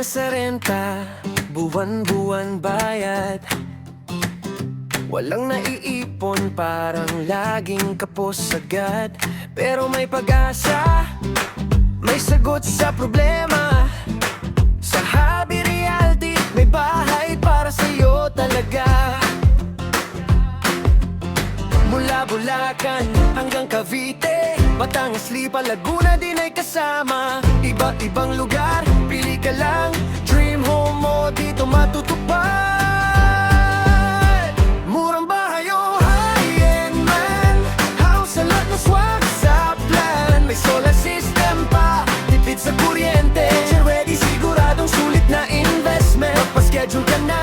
sa renta, buwan-buwan bayad. Walang naiipon, parang laging kapos agad. Pero may pag-asa, may sagot sa problema. Sa Habi Realty, may bahay para sa'yo talaga. Mula Bulacan hanggang Cavite, Batangas, Lipa, Laguna din ay kasama. Iba't ibang lugar, pili ka lang. Dream home mo dito matutupad. Murang bahay o high-end man, house sa lot ng swag sa plan. May solar system pa, tipid sa kuryente. Future ready, siguradong sulit na investment. Magpa-schedule ka na,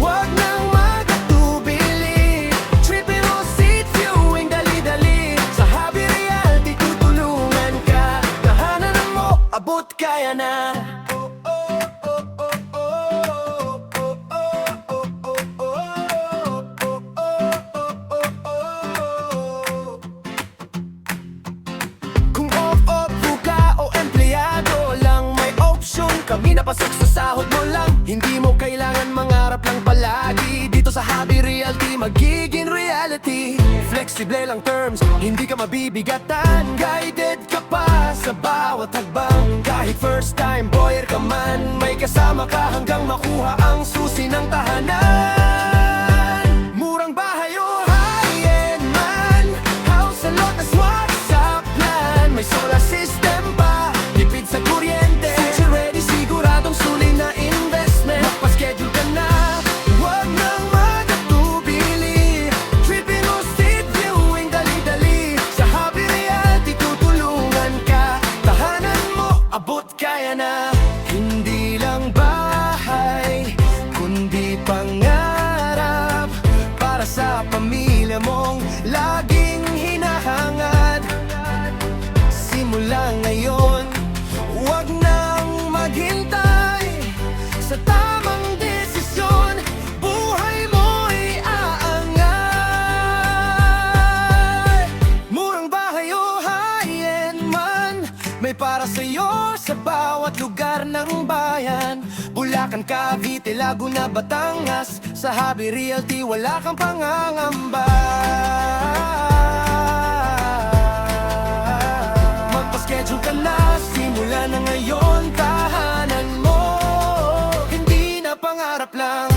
wag nang magatubili. Triple o seat viewing, dali-dali. Sa Habi Realty, tutulungan ka. Kahanan mo, abot kaya na. Kung off-off ka o empleyado lang, may option kami na pasok sa sahod mo lang. Hindi mo kailangan mangarap lang palagi. Dito sa Habi Realty, magiging reality. Flexible lang terms, hindi ka mabibigatan. Guided ka pa sa bawat hakbang. Kahit first time buyer ka man, may kasama ka hanggang makuha ang susi ng tahanan. Murang bahay o high-end man, house sa lot na swag sa plan. May solar system pa, tipid sa kuryente. Future ready, siguradong sulit na investment. Magpa-schedule ka na, wag nang magatubili. Tripping o seat viewing, dali-dali. Sa Habi Realty, tutulungan ka. Tahanan mo, abot kaya na. Hindi lang bahay, kundi pangarap. Para sa pamilya mong laging hinahangad. Simula ngayon, huwag nang maghintay sa tamang desisyon. Buhay mo'y aangat. Murang bahay o high-end man, may para sa'yo sa bawat lugar ng bayan. Bulacan, Cavite, Laguna, Batangas. Sa Habi Realty, wala kang pangangamba. Magpa-schedule ka na, simula na ngayon. Tahanan mo, hindi na pangarap lang.